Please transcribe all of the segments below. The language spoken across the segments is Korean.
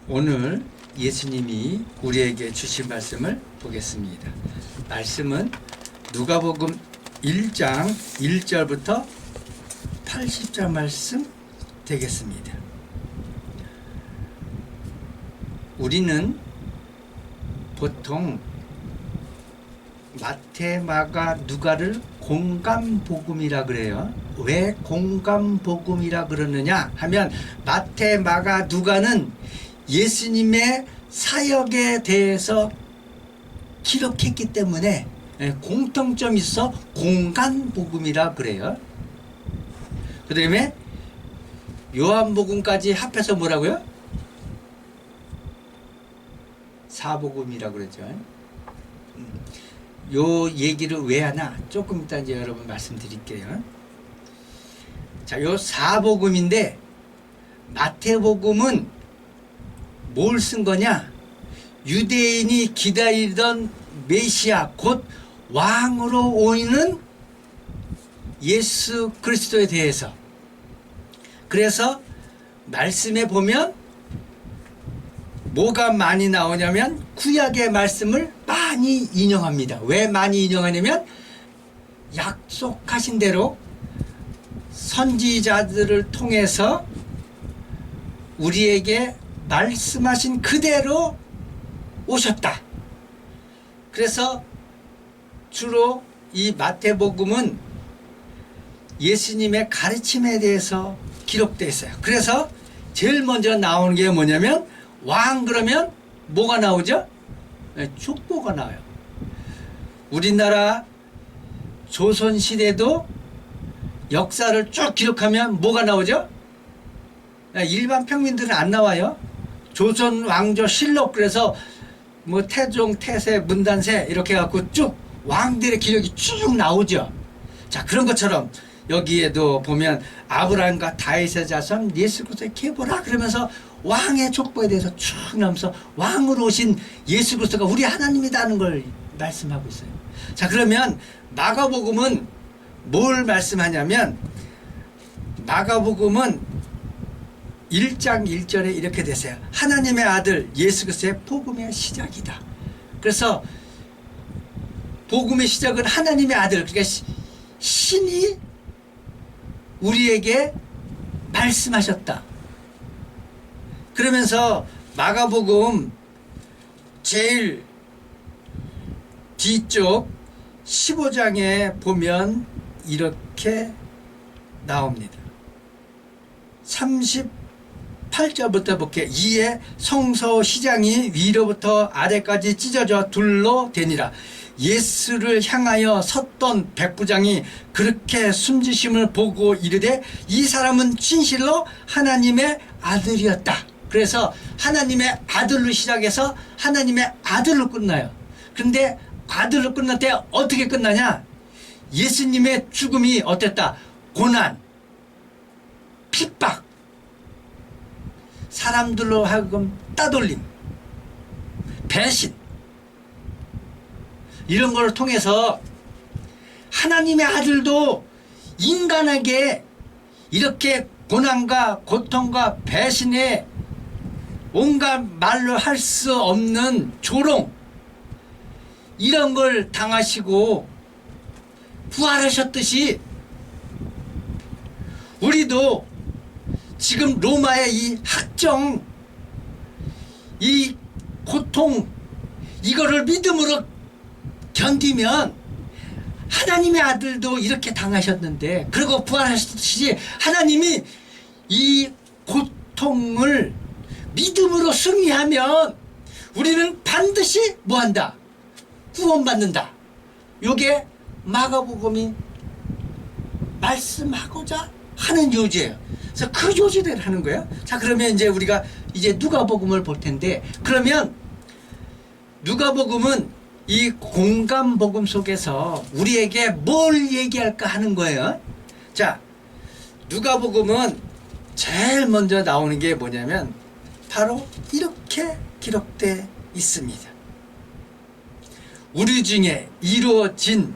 오늘 예수님이 우리에게 주신 말씀을 보겠습니다. 말씀은 누가복음 1장 1절부터 80절 말씀 되겠습니다. 우리는 보통 마태, 마가, 누가를 공감복음이라 그래요. 왜 공감복음이라 그러느냐 하면 마태, 마가, 누가는 예수님의 사역에 대해서 기록했기 때문에 공통점이 있어 공감복음이라 그래요. 그 다음에 요한복음까지 합해서 뭐라고요? 사복음이라 그러죠. 요 얘기를 왜 하나 조금 이따 이제 여러분 말씀드릴게요. 자, 요 사복음인데 마태복음은 뭘 쓴 거냐? 유대인이 기다리던 메시아 곧 왕으로 오는 예수 그리스도에 대해서. 그래서 말씀에 보면 뭐가 많이 나오냐면 구약의 말씀을 많이 인용합니다. 왜 많이 인용하냐면 약속하신 대로 선지자들을 통해서 우리에게 말씀하신 그대로 오셨다. 그래서 주로 이 마태복음은 예수님의 가르침에 대해서 기록되어 있어요. 그래서 제일 먼저 나오는 게 뭐냐면 왕 그러면 뭐가 나오죠? 족보가 나와요. 우리나라 조선시대도 역사를 쭉 기록하면 뭐가 나오죠? 일반 평민들은 안 나와요. 조선 왕조 실록, 그래서 뭐 태종, 태세, 문단세 이렇게 해갖고 쭉 왕들의 기록이 쭉 나오죠. 자, 그런 것처럼 여기에도 보면 아브라함과 다윗의 자손 예수 그리스도의 계보라 그러면서 왕의 족보에 대해서 쭉 나오면서 왕으로 오신 예수 그리스도가 우리 하나님이라는 걸 말씀하고 있어요. 자, 그러면 마가복음은 뭘 말씀하냐면 마가복음은 1장 1절에 이렇게 되세요. 하나님의 아들 예수 그리스도의 복음의 시작이다. 그래서 복음의 시작은 하나님의 아들, 그러니까 신이 우리에게 말씀하셨다. 그러면서 마가복음 제일 뒤쪽 15장에 보면 이렇게 나옵니다. 38절부터 볼게요. 이에 성소 시장이 위로부터 아래까지 찢어져 둘로 되니라. 예수를 향하여 섰던 백부장이 그렇게 숨지심을 보고 이르되 이 사람은 진실로 하나님의 아들이었다. 그래서 하나님의 아들로 시작해서 하나님의 아들로 끝나요. 그런데 아들로 끝날 때 어떻게 끝나냐? 예수님의 죽음이 어땠다? 고난, 핍박, 사람들로 하여금 따돌림, 배신, 이런 걸 통해서 하나님의 아들도 인간에게 이렇게 고난과 고통과 배신에 온갖 말로 할 수 없는 조롱, 이런 걸 당하시고 부활하셨듯이 우리도 지금 로마의 이 학정, 이 고통, 이거를 믿음으로 견디면 하나님의 아들도 이렇게 당하셨는데, 그리고 부활하셨듯이 하나님이 이 고통을 믿음으로 승리하면 우리는 반드시 뭐한다? 구원받는다. 요게 마가복음이 말씀하고자 하는 요지예요. 그래서 그 요지대로 하는 거예요. 자, 그러면 이제 우리가 이제 누가복음을 볼 텐데, 그러면 누가복음은 이 공감복음 속에서 우리에게 뭘 얘기할까 하는 거예요. 자, 누가복음은 제일 먼저 나오는 게 뭐냐면 바로 이렇게 기록되어 있습니다. 우리 중에 이루어진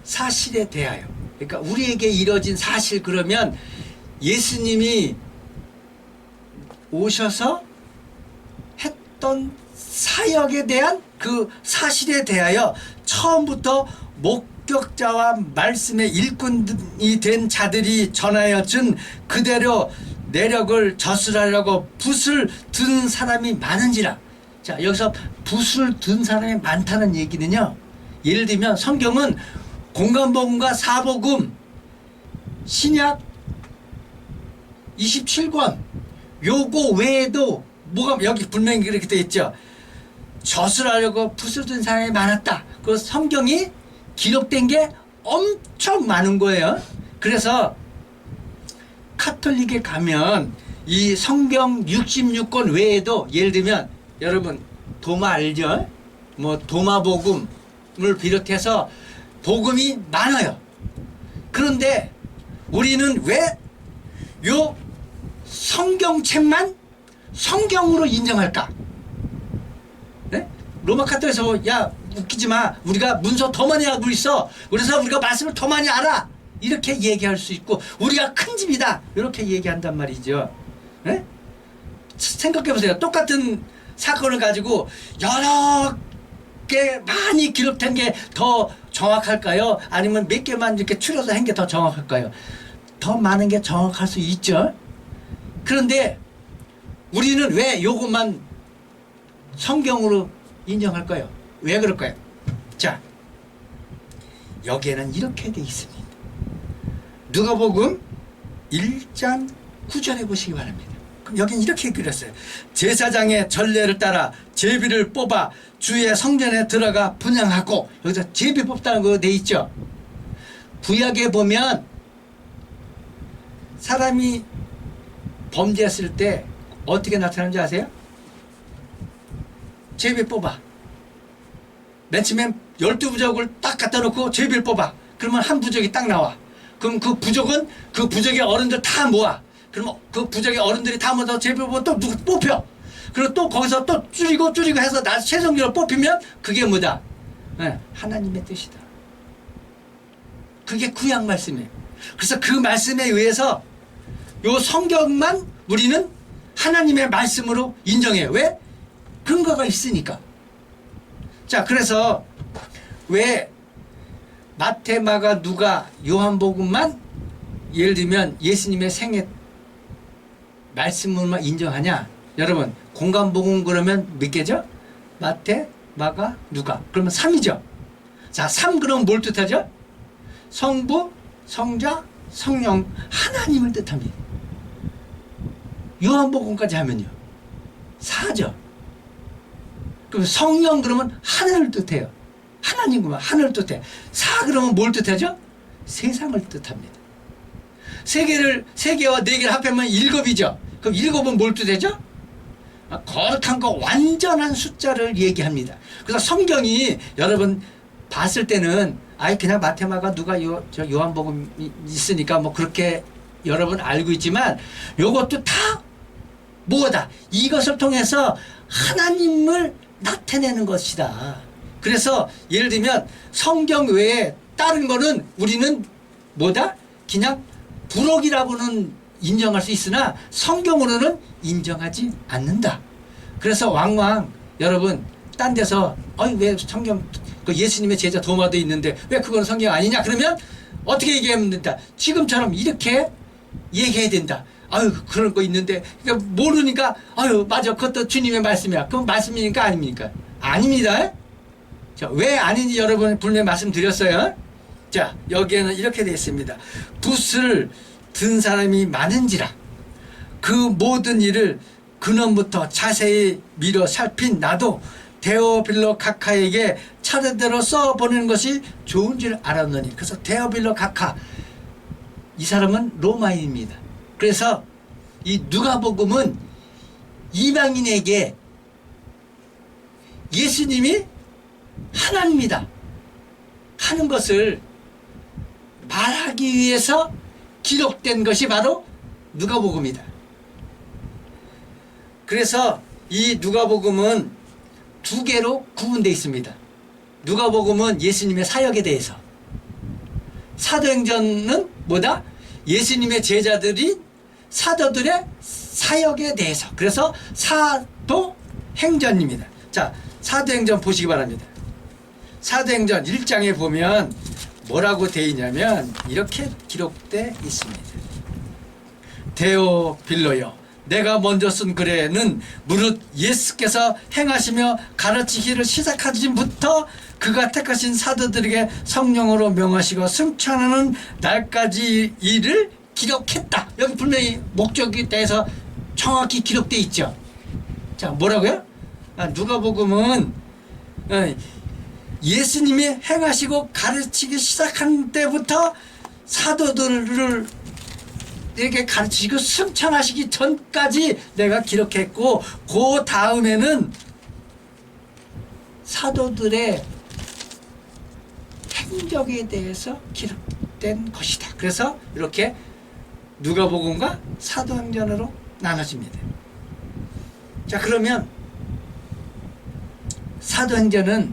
사실에 대하여, 그러니까 우리에게 이루어진 사실, 그러면 예수님이 오셔서 어떤 사역에 대한 그 사실에 대하여 처음부터 목격자와 말씀의 일꾼이 된 자들이 전하여 준 그대로 내력을 젖으라고 붓을 든 사람이 많은지라. 자, 여기서 붓을 든 사람이 많다는 얘기는요, 예를 들면 성경은 공간복음과 사복음, 신약 27권 요거 외에도 뭐가 여기 분명히 그렇게 되어 있죠. 젖을 하려고 붓을 든 사람이 많았다. 그 성경이 기록된 게 엄청 많은 거예요. 그래서 카톨릭에 가면 이 성경 66권 외에도 예를 들면 여러분 도마 알죠? 뭐 도마복음을 비롯해서 복음이 많아요. 그런데 우리는 왜 요 성경책만 성경으로 인정할까? 네? 로마 카톨릭에서 야 웃기지 마, 우리가 문서 더 많이 하고 있어, 그래서 우리가 말씀을 더 많이 알아, 이렇게 얘기할 수 있고, 우리가 큰 집이다 이렇게 얘기한단 말이죠. 네? 생각해 보세요. 똑같은 사건을 가지고 여러 개 많이 기록된 게 더 정확할까요? 아니면 몇 개만 이렇게 추려서 한 게 더 정확할까요? 더 많은 게 정확할 수 있죠. 그런데 우리는 왜 요것만 성경으로 인정할까요? 왜 그럴까요? 자, 여기에는 이렇게 돼 있습니다. 누가복음 1장 9절에 보시기 바랍니다. 그럼 여기는 이렇게 그렸어요. 제사장의 전례를 따라 제비를 뽑아 주의 성전에 들어가 분향하고, 여기서 제비 뽑다는 거 돼 있죠. 구약에 보면 사람이 범죄했을 때 어떻게 나타나는지 아세요? 제비 뽑아. 맨 처음엔 12부족을 딱 갖다 놓고 제비를 뽑아. 그러면 한 부족이 딱 나와. 그럼 그 부족은 그 부족의 어른들 다 모아. 그러면 그 부족의 어른들이 다 모아서 제비를 뽑아 또 누구 뽑혀. 그리고 또 거기서 또 줄이고 해서 나 최종적으로 뽑히면 그게 뭐다? 네, 하나님의 뜻이다. 그게 구약 말씀이에요. 그래서 그 말씀에 의해서 요 성경만 우리는 하나님의 말씀으로 인정해요. 왜? 근거가 있으니까. 자, 그래서 왜 마태, 마가, 누가, 요한복음만 예를 들면 예수님의 생애 말씀으로만 인정하냐? 여러분, 공간복음 그러면 몇 개죠? 마태, 마가, 누가. 그러면 3이죠. 자, 3 그러면 뭘 뜻하죠? 성부, 성자, 성령, 하나님을 뜻합니다. 요한복음까지 하면요 4죠. 그럼 성령 그러면 하늘을 뜻해요. 하나님 그러면 하늘을 뜻해. 4 그러면 뭘 뜻하죠? 세상을 뜻합니다. 세 개와 네 개를 합하면 7이죠. 그럼 7은 뭘 뜻하죠? 거룩한 거 완전한 숫자를 얘기합니다. 그래서 성경이 여러분 봤을 때는 아예 그냥 마테마가 누가 요한복음이 있으니까 뭐 그렇게 여러분 알고 있지만 요것도 다 뭐다? 이것을 통해서 하나님을 나타내는 것이다. 그래서 예를 들면 성경 외에 다른 거는 우리는 뭐다? 그냥 부록이라고는 인정할 수 있으나 성경으로는 인정하지 않는다. 그래서 왕왕 여러분 딴 데서 왜 성경 그 예수님의 제자 도마도 있는데 왜 그건 성경 아니냐? 그러면 어떻게 얘기하면 된다? 지금처럼 이렇게 얘기해야 된다. 아유 그런 거 있는데 그러니까 모르니까 아유 맞아 그것도 주님의 말씀이야. 그건 말씀이니까 아닙니까? 아닙니다. 자, 왜 아닌지 여러분 분명히 말씀드렸어요. 자, 여기에는 이렇게 되어 있습니다. 붓을 든 사람이 많은지라 그 모든 일을 근원부터 자세히 미뤄 살핀 나도 데오빌로 카카에게 차례대로 써보내는 것이 좋은 줄 알았느니. 그래서 데오빌로 카카 이 사람은 로마인입니다. 그래서 이 누가복음은 이방인에게 예수님이 하나님이다 하는 것을 말하기 위해서 기록된 것이 바로 누가복음이다. 그래서 이 누가복음은 두 개로 구분되어 있습니다. 누가복음은 예수님의 사역에 대해서, 사도행전은 뭐다? 예수님의 제자들이 사도들의 사역에 대해서. 그래서 사도행전 행전입니다. 자, 사도행전 보시기 바랍니다. 사도행전 1장에 보면 뭐라고 되어 있냐면 이렇게 기록되어 있습니다. 데오빌로여, 내가 먼저 쓴 글에는 무릇 예수께서 행하시며 가르치기를 시작하신부터 그가 택하신 사도들에게 성령으로 명하시고 승천하는 날까지 일을 기록했다. 여기 분명히 목적에 대해서 정확히 기록되어 있죠. 자, 뭐라고요? 누가복음은 예수님이 행하시고 가르치기 시작한 때부터 사도들을 이렇게 가르치시고 승천하시기 전까지 내가 기록했고, 그 다음에는 사도들의 행적에 대해서 기록된 것이다. 그래서 이렇게 누가복음과 사도행전으로 나눠집니다. 자, 그러면 사도행전은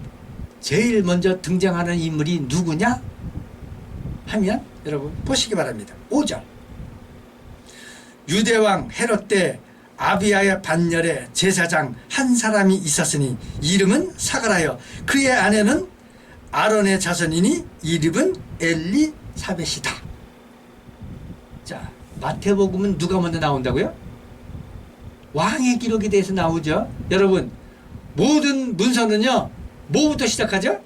제일 먼저 등장하는 인물이 누구냐 하면 여러분 보시기 바랍니다. 5절. 유대왕 헤롯 때 아비야의 반열에 제사장 한 사람이 있었으니 이름은 사가라여, 그의 아내는 아론의 자손이니 이름은 엘리사벳이다. 자, 마태복음은 누가 먼저 나온다고요? 왕의 기록에 대해서 나오죠. 여러분, 모든 문서는요 뭐부터 시작하죠?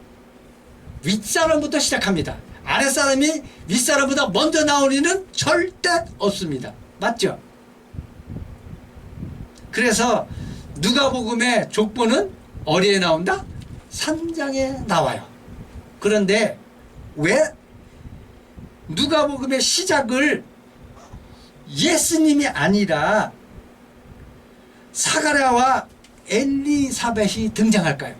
윗사람부터 시작합니다. 아랫사람이 윗사람보다 먼저 나올 리는 절대 없습니다. 맞죠? 그래서 누가복음의 족보는 어디에 나온다? 3장에 나와요. 그런데 왜 누가복음의 시작을 예수님이 아니라 사가랴와 엘리사벳이 등장할까요?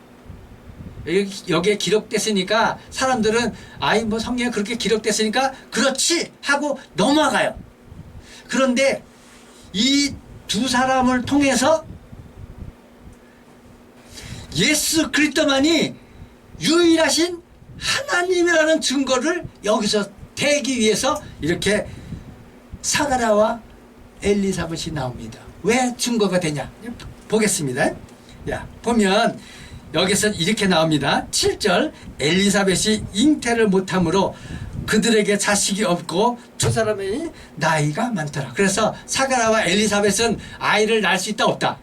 여기에 기록됐으니까 사람들은 아이 뭐 성경에 그렇게 기록됐으니까 그렇지 하고 넘어가요. 그런데 이 두 사람을 통해서 예수 그리스도만이 유일하신 하나님이라는 증거를 여기서 대기 위해서 이렇게 사가랴와 엘리사벳이 나옵니다. 왜 증거가 되냐 보겠습니다. 야, 보면 여기서 이렇게 나옵니다. 7절. 엘리사벳이 잉태를 못하므로 그들에게 자식이 없고 두 사람이 나이가 많더라. 그래서 사가랴와 엘리사벳은 아이를 낳을 수 있다 없다?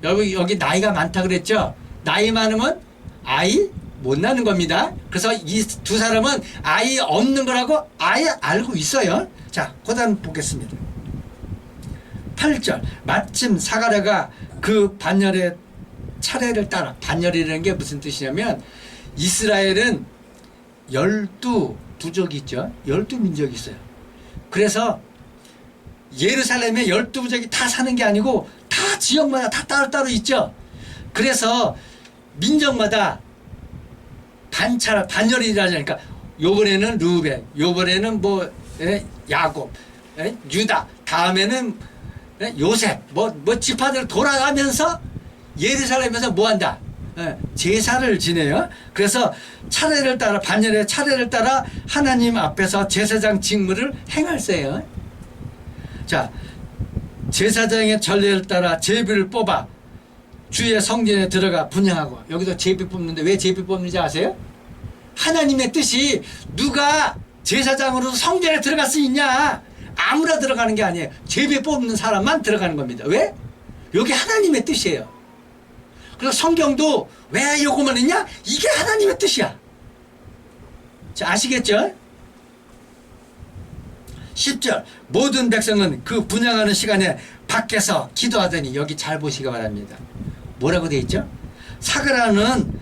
여기 나이가 많다 그랬죠. 나이 많으면 아이 못 낳는 겁니다. 그래서 이 두 사람은 아이 없는 거라고 아예 알고 있어요. 자, 그 다음 보겠습니다. 8절. 마침 사가랴가 그 반열의 차례를 따라, 반열이라는 게 무슨 뜻이냐면 이스라엘은 12부족이 있죠. 12민족이 있어요. 그래서 예루살렘에 12부족이 다 사는 게 아니고 다 지역마다 다 따로따로 있죠. 그래서 민족마다 반열이라니까 요번에는 르우벤, 요번에는 뭐 야곱, 유다, 다음에는 요셉, 뭐 지파들 돌아가면서 예루살렘에서 뭐 한다? 제사를 지내요. 그래서 차례를 따라, 반열의 차례를 따라 하나님 앞에서 제사장 직무를 행할세요. 자, 제사장의 전례를 따라 제비를 뽑아 주의 성전에 들어가 분향하고. 여기도 제비 뽑는데 왜 제비 뽑는지 아세요? 하나님의 뜻이 누가 제사장으로 성전에 들어갈 수 있냐? 아무나 들어가는 게 아니에요. 제비 뽑는 사람만 들어가는 겁니다. 왜? 여기 하나님의 뜻이에요. 그래서 성경도 왜 요거만 했냐? 이게 하나님의 뜻이야. 자, 아시겠죠? 10절. 모든 백성은 그 분향하는 시간에 밖에서 기도하더니, 여기 잘 보시기 바랍니다. 뭐라고 되어 있죠? 사가랴는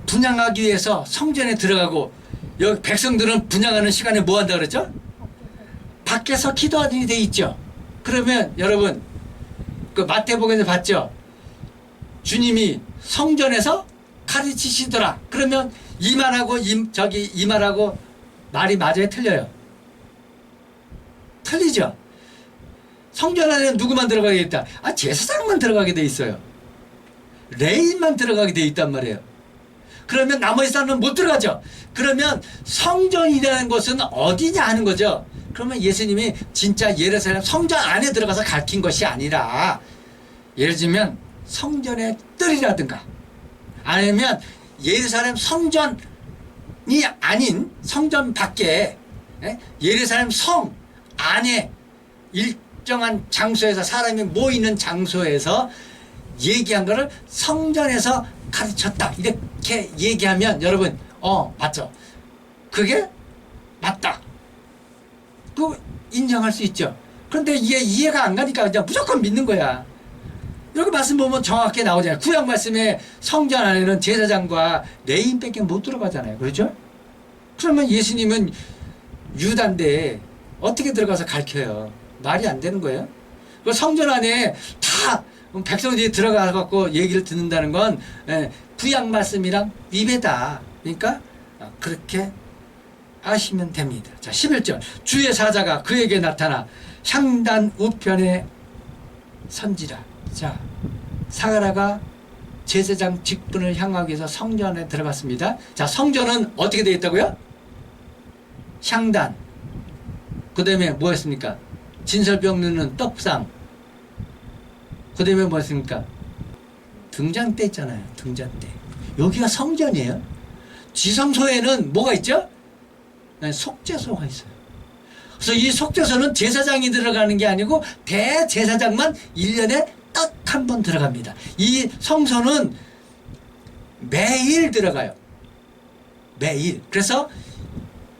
분향하기 위해서 성전에 들어가고, 여기 백성들은 분향하는 시간에 뭐 한다 그랬죠? 밖에서 기도하더니 되어 있죠. 그러면 여러분 그 마태복음에서 봤죠? 주님이 성전에서 가르치시더라. 그러면 이 말하고 이 말하고 말이 맞아요, 틀려요? 틀리죠. 성전 안에 누구만 들어가게 돼 있다? 제사장만 들어가게 돼 있어요. 레위인만 들어가게 돼 있단 말이에요. 그러면 나머지 사람은 못 들어가죠. 그러면 성전이라는 곳은 어디냐 하는 거죠. 그러면 예수님이 진짜 예루살렘 성전 안에 들어가서 가르친 것이 아니라 예를 들면 성전의 뜰이라든가 아니면 예루살렘 성전이 아닌 성전 밖에 예루살렘 성 안에 일정한 장소에서 사람이 모이는 장소에서 얘기한 거를 성전에서 가르쳤다 이렇게 얘기하면 여러분 맞죠? 그게 맞다 그 인정할 수 있죠. 그런데 이게 이해가 안 가니까 그냥 무조건 믿는 거야. 이렇게 말씀 보면 정확하게 나오잖아요. 구약 말씀에 성전 안에는 제사장과 레인밖에 못 들어가잖아요. 그렇죠? 그러면 예수님은 유다인데 어떻게 들어가서 가르쳐요? 말이 안 되는 거예요. 그 성전 안에 다 백성들이 들어가 갖고 얘기를 듣는다는 건 구약 말씀이랑 위배다. 그러니까 그렇게 아시면 됩니다. 자, 11절. 주의 사자가 그에게 나타나 향단 우편에 선지라. 자, 사가랴가 제사장 직분을 향하기 위해서 성전에 들어갔습니다. 자, 성전은 어떻게 되어 있다고요? 향단. 그 다음에 뭐였습니까? 진설병 넣는 떡상. 그 다음에 뭐였습니까? 등잔대 있잖아요. 등잔대. 여기가 성전이에요. 지성소에는 뭐가 있죠? 속죄소가 있어요. 그래서 이 속죄소는 제사장이 들어가는 게 아니고 대제사장만 1년에 딱 한 번 들어갑니다. 이 성소는 매일 들어가요. 매일. 그래서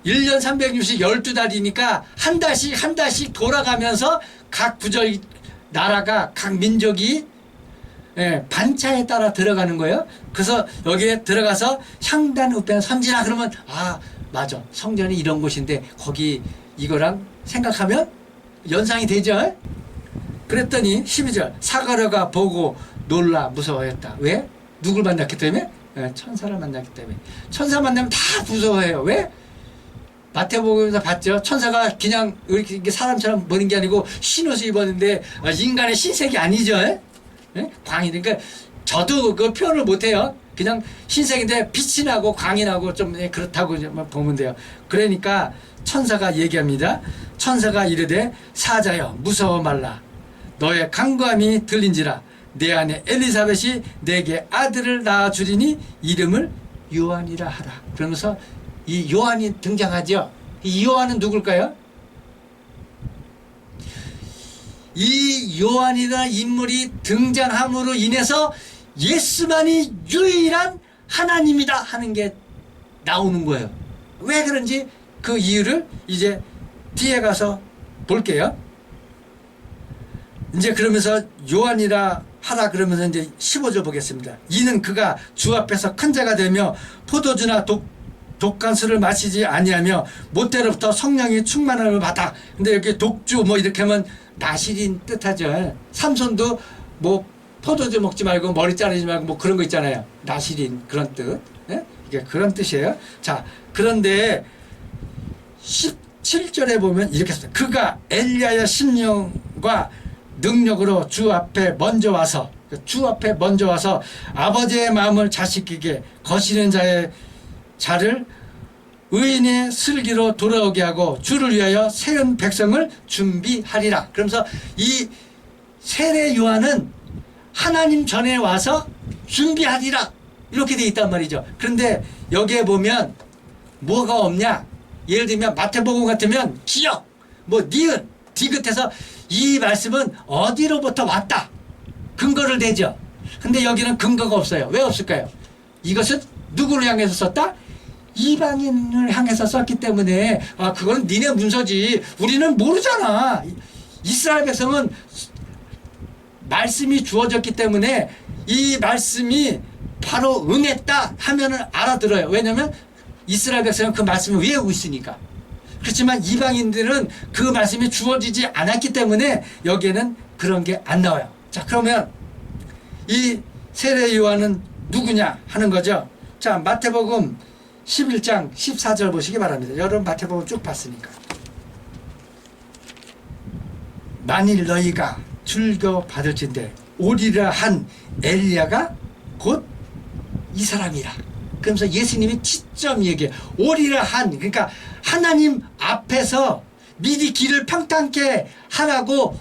1년 360 12달이니까 한 달씩 돌아가면서 각 부절 나라가 각 민족이 반차에 따라 들어가는 거예요. 그래서 여기에 들어가서 향단 우편 선지라 그러면 맞아. 성전이 이런 곳인데 거기 이거랑 생각하면 연상이 되죠. 그랬더니 12절 사가랴가 보고 놀라 무서워했다. 왜? 누굴 만났기 때문에? 천사를 만났기 때문에. 천사 만나면 다 무서워해요. 왜? 마태복음에서 봤죠. 천사가 그냥 이렇게 사람처럼 보는 게 아니고 흰옷을 입었는데 인간의 신색이 아니죠. 광이. 그러니까 저도 그 표현을 못해요. 그냥 흰색인데 빛이 나고 광이 나고 좀 그렇다고 보면 돼요. 그러니까 천사가 얘기합니다. 천사가 이르되 사자여 무서워 말라. 너의 간구함이 들린지라. 내 아내 엘리사벳이 내게 아들을 낳아주리니 이름을 요한이라 하라. 그러면서 이 요한이 등장하죠. 이 요한은 누굴까요? 이 요한이라는 인물이 등장함으로 인해서 예수만이 유일한 하나님이다 하는 게 나오는 거예요. 왜 그런지 그 이유를 이제 뒤에 가서 볼게요. 이제 그러면서 요한이라 하라 그러면서 이제 15절 보겠습니다. 이는 그가 주 앞에서 큰 자가 되며 포도주나 독간술을 마시지 아니하며 모태로부터 성령이 충만함을 받아. 근데 여기 독주 뭐 이렇게 하면 나실인 뜻하죠. 삼손도 뭐 포도주 먹지 말고 머리 자르지 말고 뭐 그런 거 있잖아요. 나실인 그런 뜻. 이게 그런 뜻이에요. 자, 그런데 17절에 보면 이렇게 씁니다. 그가 엘리야의 심령과 능력으로 주 앞에 먼저 와서 아버지의 마음을 자식에게 거시는 자를 의인의 슬기로 돌아오게 하고 주를 위하여 세운 백성을 준비하리라. 그러면서 이 세례 요한은 하나님 전에 와서 준비하리라 이렇게 돼 있단 말이죠. 그런데 여기에 보면 뭐가 없냐? 예를 들면 마태복음 같으면 기역, 뭐 니은, 디귿해서 이 말씀은 어디로부터 왔다 근거를 대죠. 근데 여기는 근거가 없어요. 왜 없을까요? 이것은 누구를 향해서 썼다? 이방인을 향해서 썼기 때문에 그건 니네 문서지 우리는 모르잖아. 이스라엘 백성은 말씀이 주어졌기 때문에 이 말씀이 바로 응했다 하면은 알아들어요. 왜냐면 이스라엘 백성은 그 말씀을 외우고 있으니까. 그렇지만 이방인들은 그 말씀이 주어지지 않았기 때문에 여기에는 그런 게 안 나와요. 자, 그러면 이 세례 요한은 누구냐 하는 거죠. 자, 마태복음 11장 14절 보시기 바랍니다. 여러분 마태복음 쭉 봤으니까. 만일 너희가 즐겨 받을진대 오리라 한 엘리야가 곧 이 사람이라. 그러면서 예수님이 직접 얘기해요. 오리라 한, 그러니까 하나님 앞에서 미리 길을 평탄케 하라고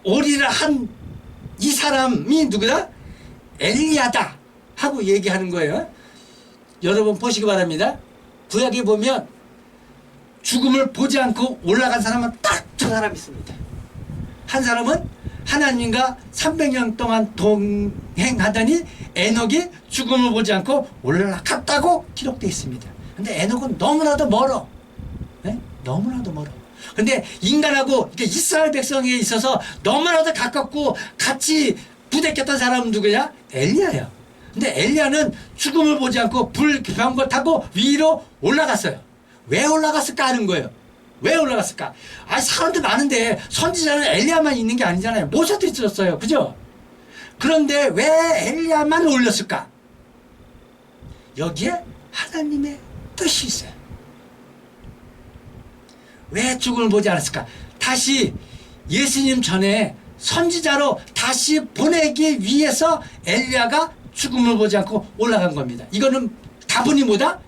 오리라 한 이 사람이 누구다? 엘리야다 하고 얘기하는 거예요. 여러분 보시기 바랍니다. 구약에 보면 죽음을 보지 않고 올라간 사람은 딱 두 사람 있습니다. 한 사람은 하나님과 300년 동안 동행하더니 에녹이 죽음을 보지 않고 올라갔다고 기록되어 있습니다. 근데 에녹은 너무나도 멀어. 네? 너무나도 멀어. 근데 인간하고 이스라엘 백성에 있어서 너무나도 가깝고 같이 부대꼈던 사람은 누구야? 엘리야야. 근데 엘리야는 죽음을 보지 않고 불병거 타고 위로 올라갔어요. 왜 올라갔을까 하는 거예요. 왜 올라갔을까? 아, 사람들 많은데 선지자는 엘리야만 있는 게 아니잖아요. 모세도 있었어요. 그죠? 그런데 왜 엘리야만 올렸을까? 여기에 하나님의 뜻이 있어요. 왜 죽음을 보지 않았을까? 다시 예수님 전에 선지자로 다시 보내기 위해서 엘리야가 죽음을 보지 않고 올라간 겁니다. 이거는 다분히 뭐다?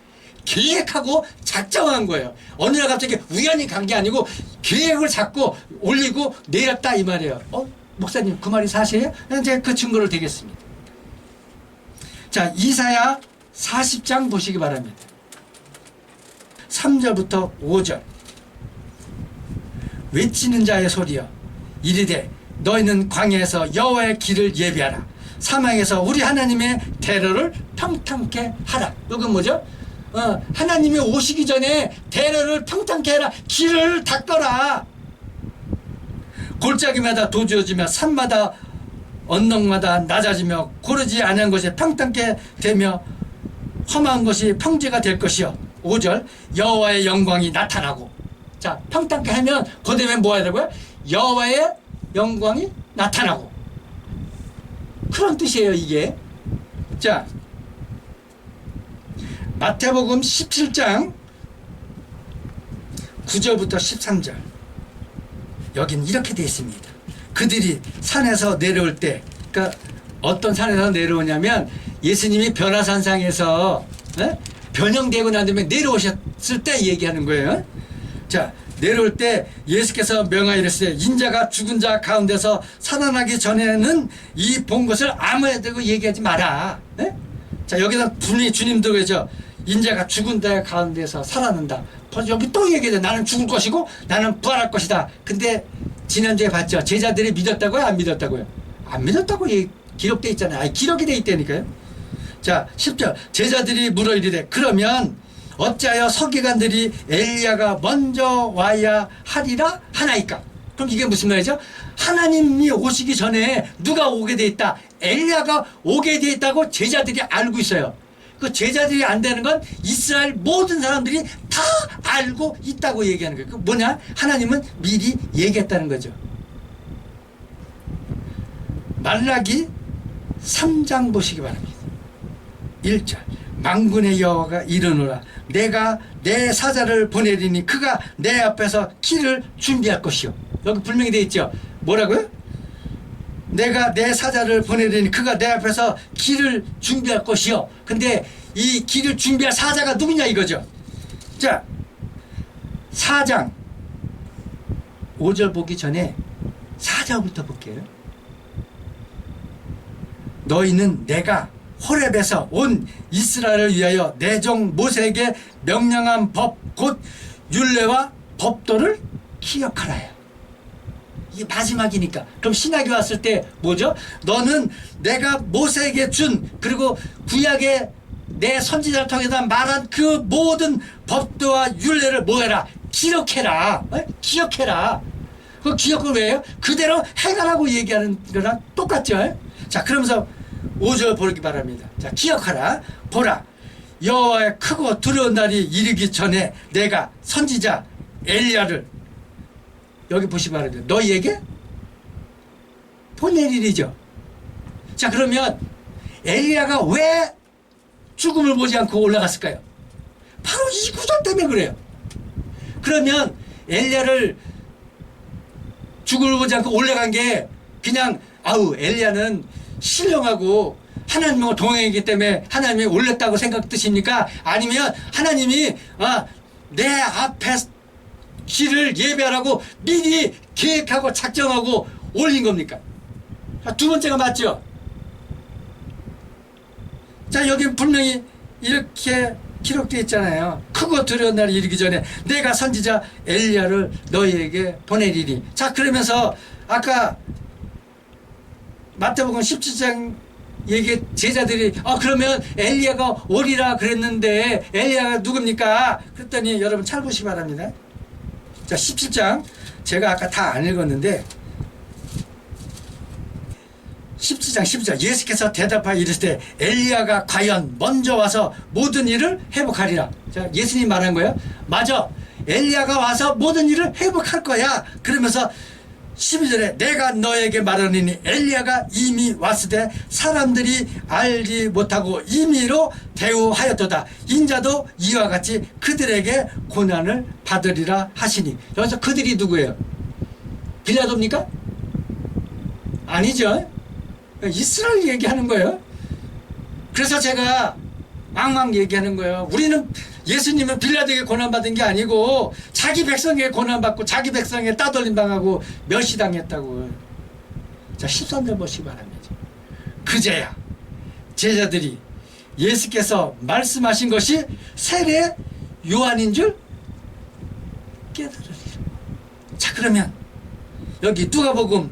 계획하고 작정한 거예요. 어느 날 갑자기 우연히 간 게 아니고 계획을 잡고 올리고 내렸다 이 말이에요. 목사님 그 말이 사실이에요? 제가 그 증거를 드리겠습니다. 자, 이사야 40장 보시기 바랍니다. 3절부터 5절. 외치는 자의 소리여 이르되 너희는 광야에서 여호와의 길을 예비하라. 사막에서 우리 하나님의 대로를 평탄케 하라. 이건 뭐죠? 하나님이 오시기 전에 대로를 평탄케 해라. 길을 닦아라. 골짜기마다 도주어지며 산마다 언덕마다 낮아지며 고르지 않은 것이 평탄케 되며 험한 것이 평지가 될 것이요. 5절 여호와의 영광이 나타나고. 자, 평탄케 하면 그 다음에 뭐 해야 되고요? 여호와의 영광이 나타나고. 그런 뜻이에요 이게. 자, 마태복음 17장 9절부터 13절. 여긴 이렇게 되어 있습니다. 그들이 산에서 내려올 때, 그러니까 어떤 산에서 내려오냐면 예수님이 변화산상에서 변형되고 난 다음에 내려오셨을 때 얘기하는 거예요. 자, 내려올 때 예수께서 명하이르시되 인자가 죽은 자 가운데서 살아나기 전에는 이 본 것을 아무에도 얘기하지 마라. 네? 자, 여기서 분이 주님도 그러죠. 인자가 죽은 자 가운데서 살아난다. 여기 또 얘기해요. 나는 죽을 것이고 나는 부활할 것이다. 근데 지난주에 봤죠. 제자들이 믿었다고요? 안 믿었다고요? 안 믿었다고 기록되어 있잖아요. 아니, 기록이 되어 있다니까요. 자, 10절 제자들이 물어 이르되 그러면 어찌하여 서기관들이 엘리야가 먼저 와야 하리라 하나이까? 그럼 이게 무슨 말이죠? 하나님이 오시기 전에 누가 오게 돼 있다. 엘리야가 오게 돼 있다고 제자들이 알고 있어요. 그 제자들이 안다는 건 이스라엘 모든 사람들이 다 알고 있다고 얘기하는 거예요. 그 뭐냐? 하나님은 미리 얘기했다는 거죠. 말라기 3장 보시기 바랍니다. 1절 만군의 여호와가 이르노라 내가 내 사자를 보내리니 그가 내 앞에서 길을 준비할 것이요. 여기 분명히 되어 있죠. 뭐라고요? 내가 내 사자를 보내리니 그가 내 앞에서 길을 준비할 것이요. 근데 이 길을 준비할 사자가 누구냐 이거죠. 자, 4장 5절 보기 전에 4절부터 볼게요. 너희는 내가 호렙에서 온 이스라엘을 위하여 내 종 모세에게 명령한 법 곧 율례와 법도를 기억하라요. 이게 마지막이니까. 그럼 신약이 왔을 때 뭐죠? 너는 내가 모세에게 준 그리고 구약에 내 선지자를 통해서 말한 그 모든 법도와 율례를 뭐해라? 기억해라. 기억해라. 그 기억을 왜 해요? 그대로 해가라고 얘기하는 거랑 똑같죠? 자, 그러면서 5절 보기 바랍니다. 자, 기억하라. 보라. 여호와의 크고 두려운 날이 이르기 전에 내가 선지자 엘리야를 여기 보시기 바랍니다. 너희에게 보낼 일이죠. 자, 그러면 엘리야가 왜 죽음을 보지 않고 올라갔을까요? 바로 이 구절 때문에 그래요. 그러면 엘리야를 죽음을 보지 않고 올라간 게 그냥 엘리야는 신령하고 하나님과 동행이기 때문에 하나님이 올렸다고 생각 뜻입니까? 아니면 하나님이 내 앞에 길을 예배하라고 미리 계획하고 작정하고 올린 겁니까? 두 번째가 맞죠? 자, 여기 분명히 이렇게 기록되어 있잖아요. 크고 두려운 날이 이르기 전에 내가 선지자 엘리야를 너희에게 보내리니. 자, 그러면서 아까 마태복음 17장 얘기 제자들이 그러면 엘리야가 오리라 그랬는데 엘리야가 누굽니까? 그랬더니 여러분 잘 보시기 바랍니다. 자, 17장 제가 아까 다 안 읽었는데 17장 12절 예수께서 대답하여 이르시되 엘리야가 과연 먼저 와서 모든 일을 회복하리라. 자, 예수님 말한 거예요. 맞아, 엘리야가 와서 모든 일을 회복할 거야. 그러면서 12절에 내가 너에게 말하노니 엘리야가 이미 왔으되 사람들이 알지 못하고 임의로 대우하였도다. 인자도 이와 같이 그들에게 고난을 받으리라 하시니. 여기서 그들이 누구예요? 빌라도입니까? 아니죠. 이스라엘 얘기하는 거예요. 그래서 제가 막막 얘기하는 거예요. 우리는 예수님은 빌라도에게 고난받은 게 아니고 자기 백성에게 고난받고 자기 백성에 따돌림 당하고 멸시당했다고. 자, 13절 보시기 바랍니다. 그제야 제자들이 예수께서 말씀하신 것이 세례 요한인 줄 깨달으리라. 자, 그러면 여기 누가복음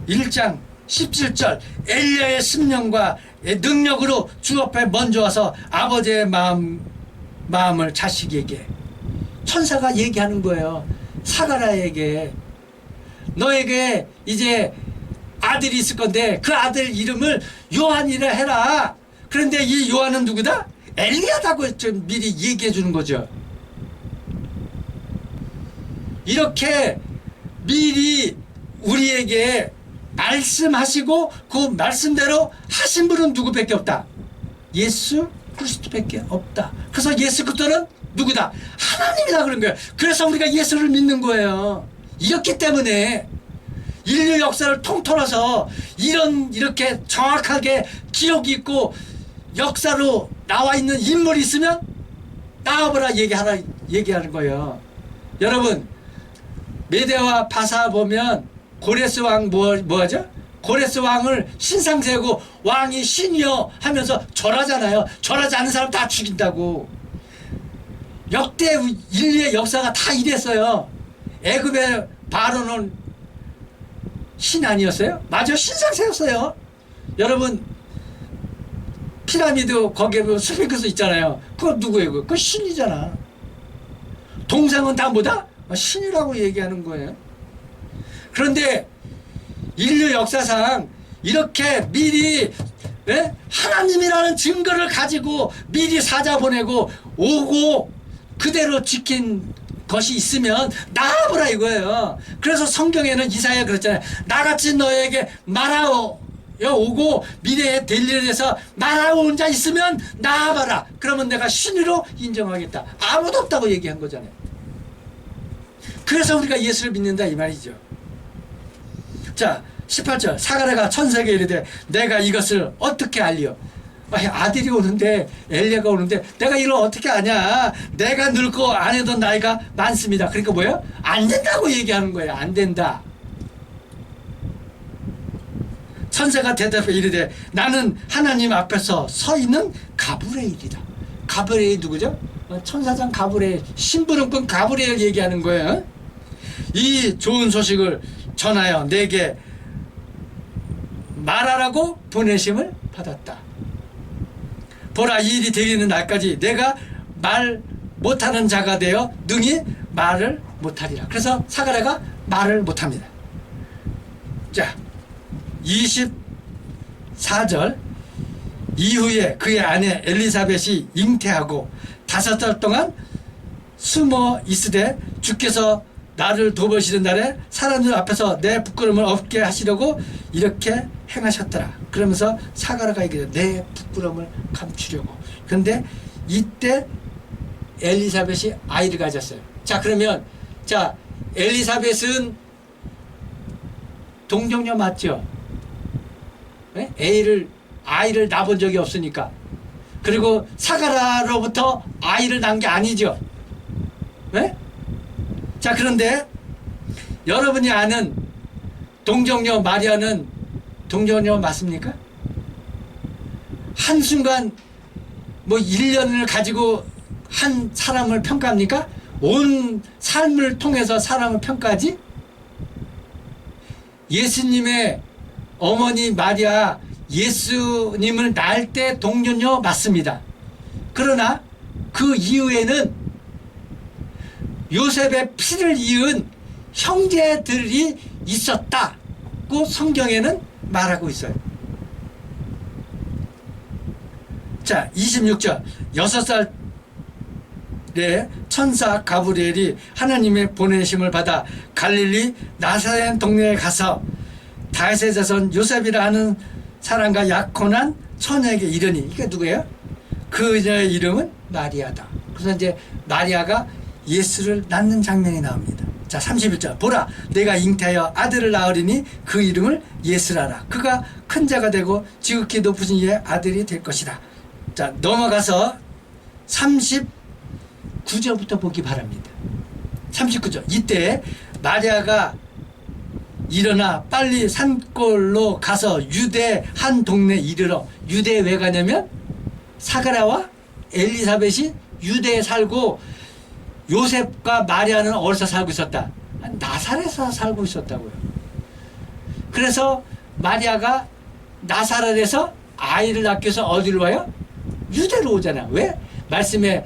1장 17절 엘리야의 심령과 능력으로 주 앞에 먼저 와서 아버지의 마음을 자식에게 천사가 얘기하는 거예요. 사가랴에게 너에게 이제 아들이 있을 건데 그 아들 이름을 요한이라 해라. 그런데 이 요한은 누구다? 엘리야다고 좀 미리 얘기해 주는 거죠. 이렇게 미리 우리에게 말씀하시고 그 말씀대로 하신 분은 누구밖에 없다? 예수 그리스도밖에 없다. 그래서 예수 그리스도는 누구다? 하나님이다 그런 거예요. 그래서 우리가 예수를 믿는 거예요. 이렇기 때문에 인류 역사를 통틀어서 이렇게 정확하게 기록이 있고 역사로 나와 있는 인물이 있으면 나와보라 얘기하는 거예요. 여러분, 메대와 바사 보면 고레스 왕 뭐하죠? 고레스 왕을 신상 세우고 왕이 신이여 하면서 절하잖아요. 절하지 않는 사람 다 죽인다고. 역대 인류의 역사가 다 이랬어요. 애굽의 바로는 신 아니었어요? 맞아, 신상 세웠어요. 여러분, 피라미드 거기에 스핑크스 있잖아요. 그거 누구예요? 그거 신이잖아. 동상은 다 뭐다? 신이라고 얘기하는 거예요. 그런데 인류 역사상 이렇게 미리 하나님이라는 증거를 가지고 미리 사자 보내고 오고 그대로 지킨 것이 있으면 나아보라 이거예요. 그래서 성경에는 이사야 그랬잖아요. 나같이 너에게 말하오 오고 미래에 될 일에 대해서 말하온 자 있으면 나아봐라. 그러면 내가 신으로 인정하겠다. 아무도 없다고 얘기한 거잖아요. 그래서 우리가 예수를 믿는다 이 말이죠. 자, 18절 사가랴가 천사에게 이르되 내가 이것을 어떻게 알리요? 아들이 오는데 엘리야가 오는데 내가 이걸 어떻게 아냐? 내가 늙고 아내도 나이가 많습니다. 그러니까 뭐예요? 안 된다고 얘기하는 거예요. 안 된다. 천사가 대답해 이르되 나는 하나님 앞에서 서 있는 가브리엘이다. 가브리엘이 누구죠? 천사장 가브리엘, 심부름꾼 가브리엘 얘기하는 거예요. 이 좋은 소식을 전하여 내게 말하라고 보내심을 받았다. 보라, 이 일이 되기는 날까지 내가 말 못하는 자가 되어 능히 말을 못하리라. 그래서 사가랴가 말을 못합니다. 자, 24절 이후에 그의 아내 엘리사벳이 잉태하고 5달 동안 숨어 있으되 주께서 나를 돌보시는 날에 사람들 앞에서 내 부끄러움을 없게 하시려고 이렇게 행하셨더라. 그러면서 사가랴가 얘기해요. 내 부끄러움을 감추려고. 그런데 이때 엘리사벳이 아이를 가졌어요. 자, 그러면 자, 엘리사벳은 동정녀 맞죠? 네? 아이를 낳아본 적이 없으니까. 그리고 사가랴로부터 아이를 낳은 게 아니죠. 네? 자, 그런데 여러분이 아는 동정녀 마리아는 동정녀 맞습니까? 한순간 뭐 1년을 가지고 한 사람을 평가합니까? 온 삶을 통해서 사람을 평가하지? 예수님의 어머니 마리아 예수님을 낳을 때 동정녀 맞습니다. 그러나 그 이후에는 요셉의 피를 이은 형제들이 있었다고 성경에는 말하고 있어요. 자, 26절 6살에 천사 가브리엘이 하나님의 보내심을 받아 갈릴리 나사렛 동네에 가서 다윗의 자손 요셉이라 하는 사람과 약혼한 처녀에게 이르니, 이게 누구예요? 그녀의 이름은 마리아다. 그래서 이제 마리아가 예수를 낳는 장면이 나옵니다. 자, 31절 보라, 내가 잉태하여 아들을 낳으리니 그 이름을 예수라라. 그가 큰 자가 되고 지극히 높으신 이의 아들이 될 것이다. 자, 넘어가서 39절부터 보기 바랍니다. 39절 이때 마리아가 일어나 빨리 산골로 가서 유대 한 동네에 이르러, 유대에 왜 가냐면 사가랴와 엘리사벳이 유대에 살고 요셉과 마리아는 어디서 살고 있었다? 나사렛에서 살고 있었다고요. 그래서 마리아가 나사렛에서 아이를 낳기 위해서 어디로 와요? 유대로 오잖아. 왜? 말씀에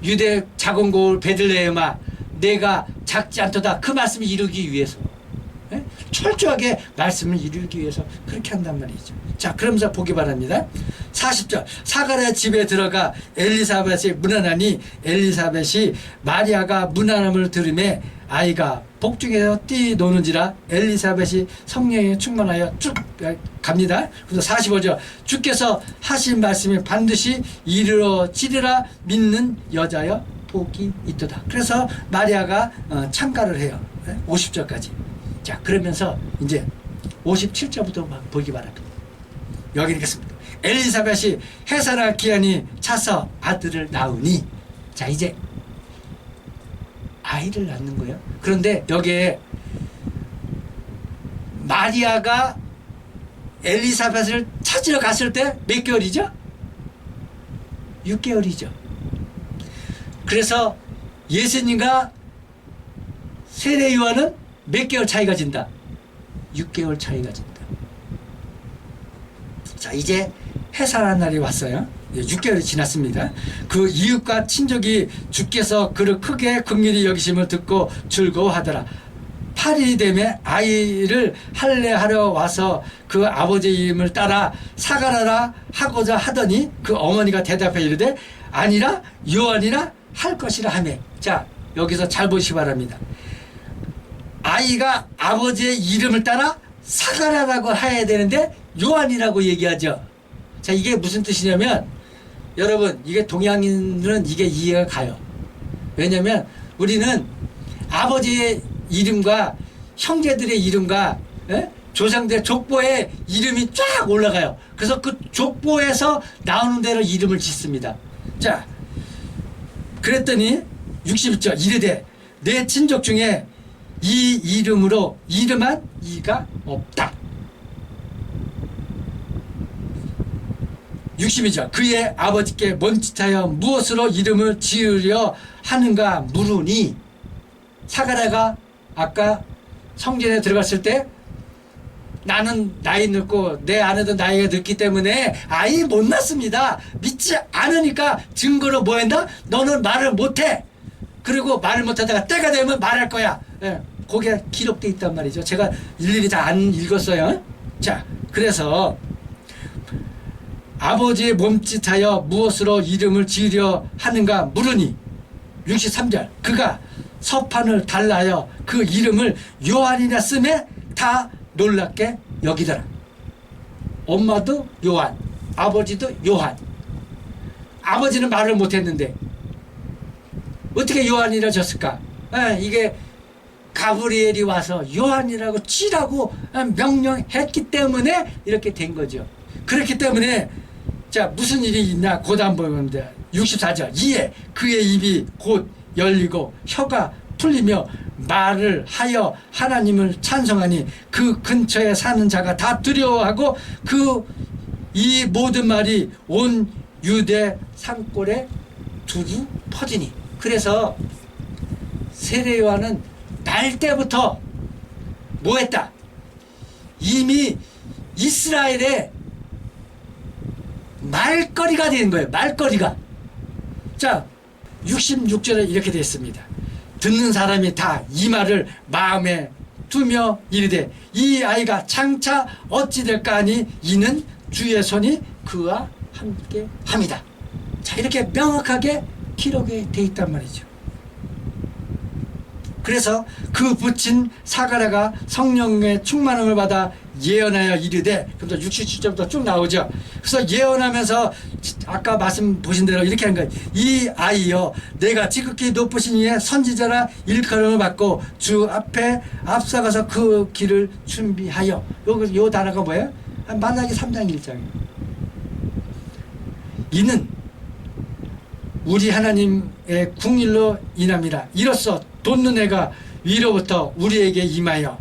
유대 작은 고을 베들레헴아 내가 작지 않도다, 그 말씀을 이루기 위해서, 예? 철저하게 말씀을 이루기 위해서 그렇게 한단 말이죠. 자, 그러면서 보기 바랍니다. 40절 사가랴 집에 들어가 엘리사벳이 문안하니 엘리사벳이 마리아가 문안함을 들음에 아이가 복중에서 뛰노는지라 엘리사벳이 성령에 충만하여 쭉 갑니다. 그래서 45절 주께서 하신 말씀이 반드시 이루어지리라 믿는 여자여 복이 있도다. 그래서 마리아가 창가를 해요. 50절까지. 자, 그러면서 이제 57절부터 보기 바랍니다. 여기 읽겠습니다. 엘리사벳이 해산할 기한이 차서 아들을 낳으니, 자, 이제 아이를 낳는 거예요. 그런데 여기에 마리아가 엘리사벳을 찾으러 갔을 때 몇 개월이죠? 6개월이죠. 그래서 예수님과 세례 요한은 몇 개월 차이가 진다? 6개월 차이가 진다. 자, 이제 해산한 날이 왔어요. 6개월이 지났습니다. 그 이웃과 친족이 주께서 그를 크게 긍휼히 여기심을 듣고 즐거워하더라. 8일이 되매 아이를 할례하러 와서 그 아버지의 이름을 따라 사가랴라 하고자 하더니 그 어머니가 대답해 이르되 아니라 요한이라 할 것이라 하매. 자, 여기서 잘 보시기 바랍니다. 아이가 아버지의 이름을 따라 사가랴라고 해야 되는데 요한이라고 얘기하죠. 자, 이게 무슨 뜻이냐면, 여러분, 이게 동양인은 이게 이해가 가요. 왜냐면 우리는 아버지의 이름과 형제들의 이름과 조상들의 족보에 이름이 쫙 올라가요. 그래서 그 족보에서 나오는 대로 이름을 짓습니다. 자, 그랬더니 60절 이르되 내 친족 중에 이 이름으로 이름한 이가 없다. 62절 그의 아버지께 먼짓하여 무엇으로 이름을 지으려 하는가 물으니, 사가랴가 아까 성전에 들어갔을 때 나는 나이 늙고 내 아내도 나이가 늙기 때문에 아이 못 낳습니다. 믿지 않으니까 증거로 뭐 한다? 너는 말을 못해. 그리고 말을 못하다가 때가 되면 말할 거야. 예, 거기에 기록되어 있단 말이죠. 제가 일일이 다 안 읽었어요. 자, 그래서 아버지의 몸짓하여 무엇으로 이름을 지으려 하는가 물으니, 63절 그가 서판을 달라하여 그 이름을 요한이라 쓰매 다 놀랍게 여기더라. 엄마도 요한, 아버지도 요한. 아버지는 말을 못했는데 어떻게 요한이라 졌을까? 이게 가브리엘이 와서 요한이라고 찌라고 명령했기 때문에 이렇게 된 거죠. 그렇기 때문에 자, 무슨 일이 있냐 곧 한번 보는데 64절 이에 그의 입이 곧 열리고 혀가 풀리며 말을 하여 하나님을 찬송하니 그 근처에 사는 자가 다 두려워하고 이 모든 말이 온 유대 산골에 두루 퍼지니. 그래서 세례 요한은 날 때부터 뭐 했다? 이미 이스라엘의 말거리가 되는 거예요. 말거리가. 자, 66절에 이렇게 되어 있습니다. 듣는 사람이 다 이 말을 마음에 두며 이르되 이 아이가 장차 어찌 될까 하니 이는 주의 손이 그와 함께 합니다. 자, 이렇게 명확하게 기록이 되어 있단 말이죠. 그래서 그 붙인 사가랴가 성령의 충만함을 받아 예언하여 이르되, 그럼 67절부터 쭉 나오죠. 그래서 예언하면서 아까 말씀 보신 대로 이렇게 하는 거예요. 이 아이여, 내가 지극히 높으신 이의 선지자라 일컬음을 받고 주 앞에 앞서가서 그 길을 준비하여. 요 단어가 뭐예요? 만나기 3장 1장이에요. 이는 우리 하나님의 궁일로 인함이라. 이로써 돋는 해가 위로부터 우리에게 임하여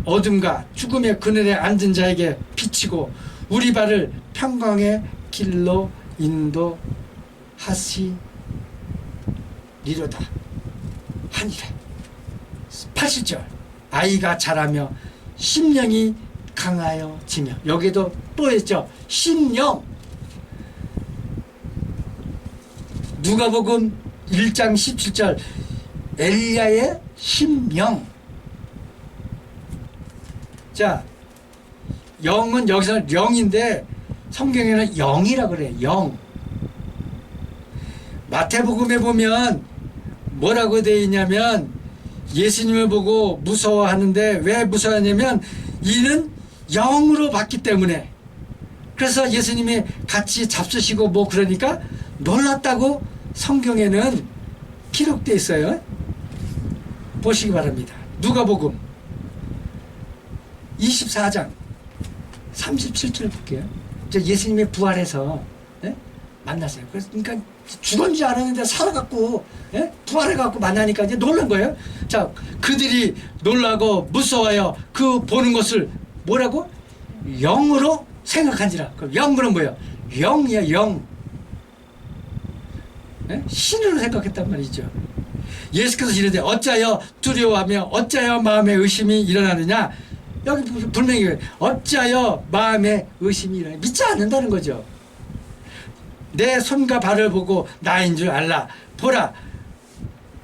어둠과 죽음의 그늘에 앉은 자에게 비치고 우리 발을 평강의 길로 인도하시리로다 하니라. 80절. 아이가 자라며 심령이 강하여지며. 여기도 또 했죠. 심령. 누가복음 1장 17절. 엘리야의 심령. 자, 영은 여기서는 영인데 성경에는 영이라 그래요. 영. 마태복음에 보면 뭐라고 되어 있냐면 예수님을 보고 무서워하는데 왜 무서워하냐면 이는 영으로 봤기 때문에. 그래서 예수님이 같이 잡수시고 뭐 그러니까 놀랐다고 성경에는 기록되어 있어요. 보시기 바랍니다. 누가복음 24장 37절 볼게요. 예수님이 부활해서 만났어요. 그러니까 죽은 줄 알았는데 살아갖고 부활해갖고 만나니까 이제 놀란 거예요. 자, 그들이 놀라고 무서워요. 그 보는 것을 뭐라고? 영으로 생각한지라. 그럼 영은 뭐예요? 영이야, 영. 신으로 생각했단 말이죠. 예수께서 이르되 어찌하여 두려워하며 어찌하여 마음에 의심이 일어나느냐. 여기 분명히 어찌하여 마음에 의심이 일어나느냐. 믿지 않는다는 거죠. 내 손과 발을 보고 나인 줄 알라. 보라,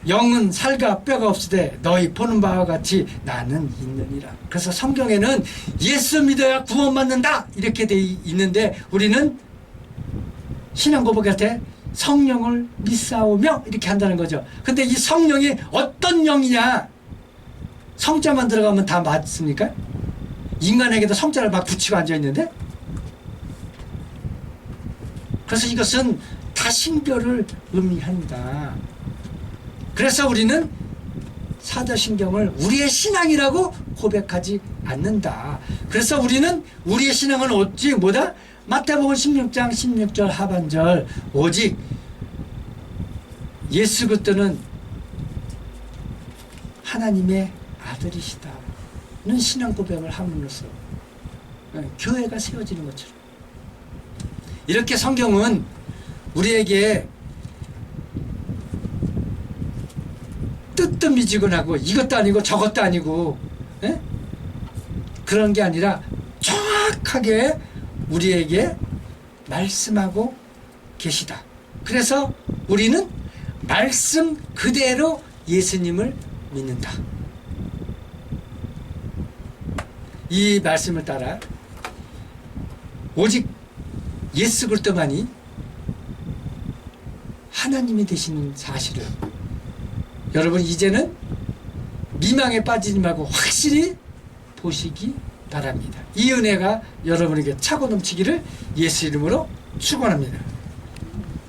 영은 살과 뼈가 없으되 너희 보는 바와 같이 나는 있느니라. 그래서 성경에는 예수 믿어야 구원받는다 이렇게 돼 있는데 우리는 신앙 고백할 때 성령을 믿사오며 이렇게 한다는 거죠. 근데 이 성령이 어떤 영이냐? 성자만 들어가면 다 맞습니까? 인간에게도 성자를 막 붙이고 앉아있는데? 그래서 이것은 다신교를 의미한다. 그래서 우리는 사도신경을 우리의 신앙이라고 고백하지 않는다. 그래서 우리는 우리의 신앙은 오직 뭐다? 마태복음 16장 16절 하반절 오직 예수 그리스도는 하나님의 아들이시다는 신앙 고백을 함으로써 교회가 세워지는 것처럼 이렇게 성경은 우리에게 뜨뜻미지근하고 이것도 아니고 저것도 아니고 그런 게 아니라 정확하게 우리에게 말씀하고 계시다. 그래서 우리는 말씀 그대로 예수님을 믿는다. 이 말씀을 따라 오직 예수 그리스도만이 하나님이 되시는 사실을 여러분 이제는 미망에 빠지지 말고 확실히 보시기 바랍니다. 이 은혜가 여러분에게 차고 넘치기를 예수 이름으로 축원합니다.